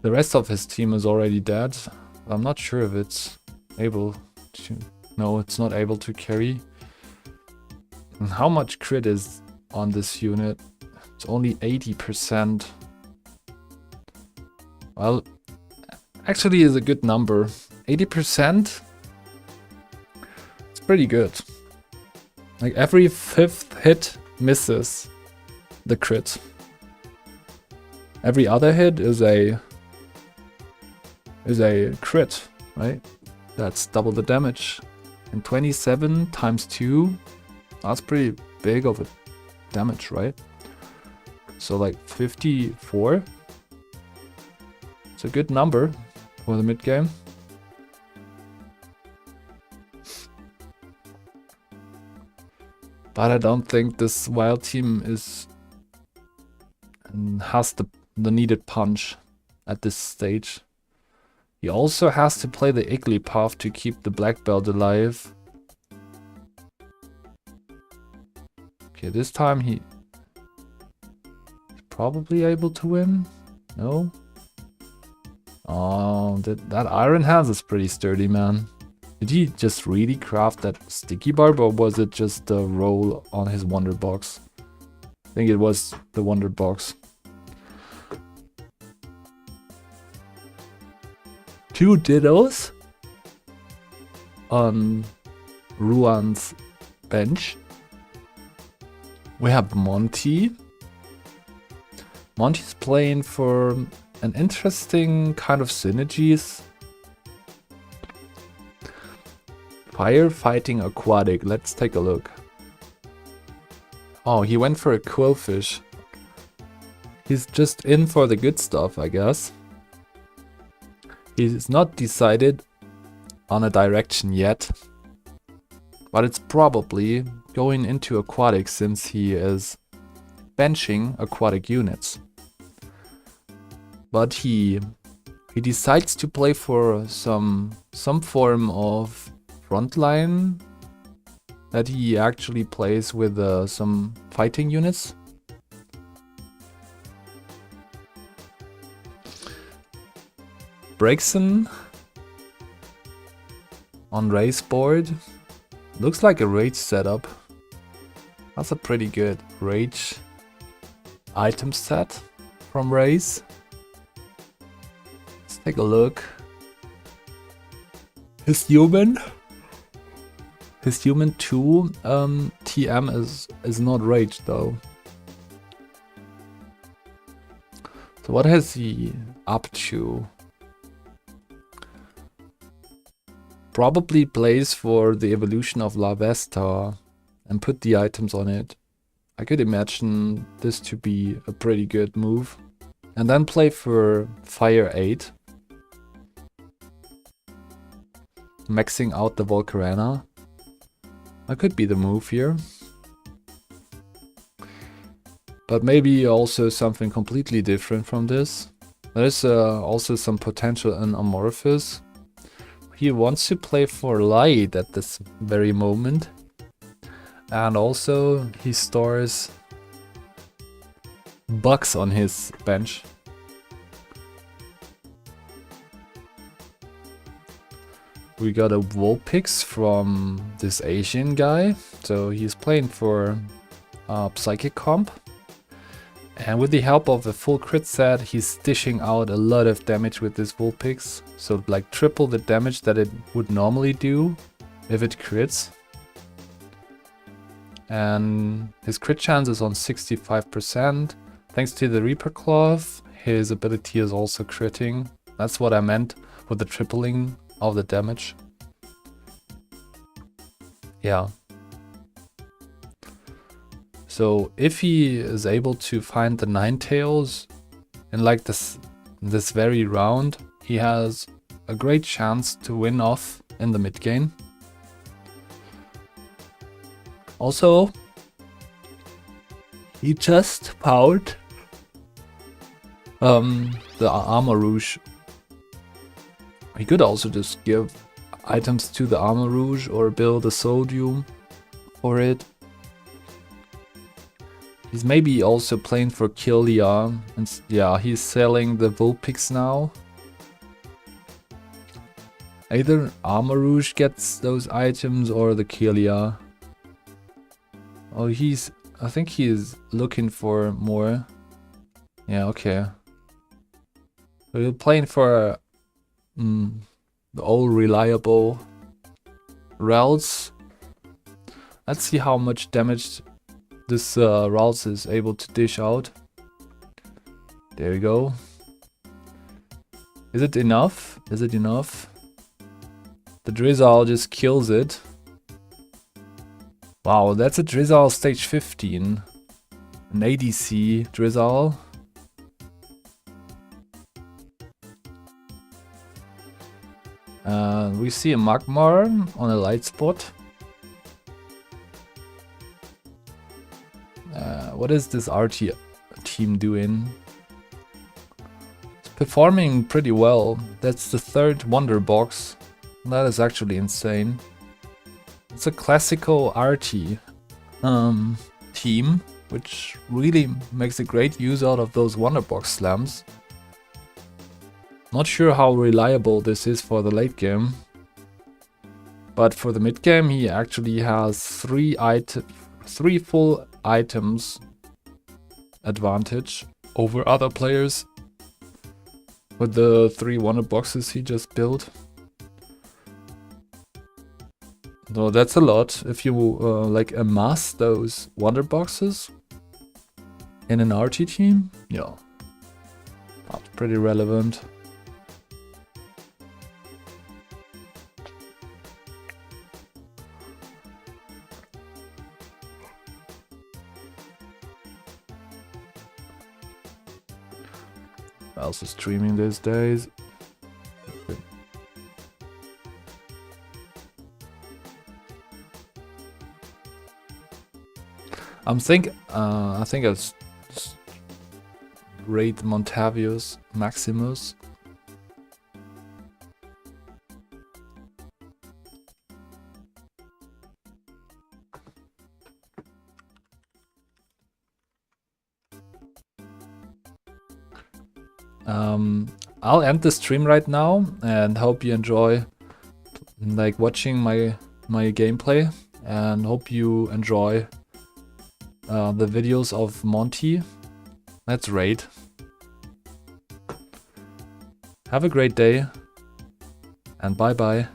rest of his team is already dead. I'm not sure if it's able to... No, it's not able to carry. And how much crit is on this unit? It's only 80%. Well, actually is a good number. 80%? It's pretty good. Like every 5th hit misses the crit. Every other hit is a crit, right? That's double the damage. And 27 times 2, that's pretty big of a damage, right? So like 54. It's a good number for the mid game. But I don't think this wild team has the needed punch at this stage. He also has to play the Igglypuff to keep the black belt alive. Okay, this time he's probably able to win. No? Oh, that Iron Hands is pretty sturdy, man. Did he just really craft that Sticky Barb, or was it just the roll on his Wonder Box? I think it was the Wonder Box. 2 Dittos on Ruan's bench. We have Monty. Monty's playing for an interesting kind of synergies. Firefighting Aquatic. Let's take a look. Oh, he went for a Quillfish. He's just in for the good stuff, I guess. He's not decided on a direction yet, but it's probably going into aquatic since he is benching aquatic units. But he decides to play for some form of frontline that he actually plays with some fighting units. Braixen on race board. Looks like a rage setup. That's a pretty good rage item set from race. Let's take a look. His human 2 TM is not rage though. So what has he up to? Probably plays for the evolution of Larvesta and put the items on it. I could imagine this to be a pretty good move. And then play for Fire 8. Maxing out the Volcarona. That could be the move here. But maybe also something completely different from this. There's also some potential in Amorphous. He wants to play for light at this very moment. And also he stores bugs on his bench. We got a Vulpix from this Asian guy. So he's playing for Psychic Comp. And with the help of a full crit set, he's dishing out a lot of damage with this Vulpix. So like triple the damage that it would normally do if it crits. And his crit chance is on 65%. Thanks to the Reaper Cloth, his ability is also critting. That's what I meant with the tripling of the damage. Yeah. So if he is able to find the 9 tails in like this very round, he has a great chance to win off in the mid game. Also, he just found the Armor Rouge. He could also just give items to the Armor Rouge or build a Sodium for it. He's maybe also playing for Killia, and yeah, he's selling the Vulpix now. Either Armor Rouge gets those items or the Killia. Oh, I think he's looking for more. Yeah, okay. We're playing for the all reliable Ralts. Let's see how much damage this Ralts is able to dish out. There we go. Is it enough? Is it enough? The Drizzle just kills it. Wow, that's a Drizzle stage 15. An ADC Drizzle. We see a Magmar on a light spot. What is this RT team doing? It's performing pretty well. That's the 3rd Wonder Box. That is actually insane. It's a classical RT team, which really makes a great use out of those Wonder Box slams. Not sure how reliable this is for the late game, but for the mid game he actually has 3 full items advantage over other players with the 3 Wonder Boxes he just built. So that's a lot if you like amass those Wonder Boxes in an RT team. Yeah, that's pretty relevant. Also streaming these days. I think it's rate Montavious Maximus. I'll end the stream right now and hope you enjoy like watching my gameplay, and hope you enjoy the videos of Monty. Let's raid. Have a great day and bye bye.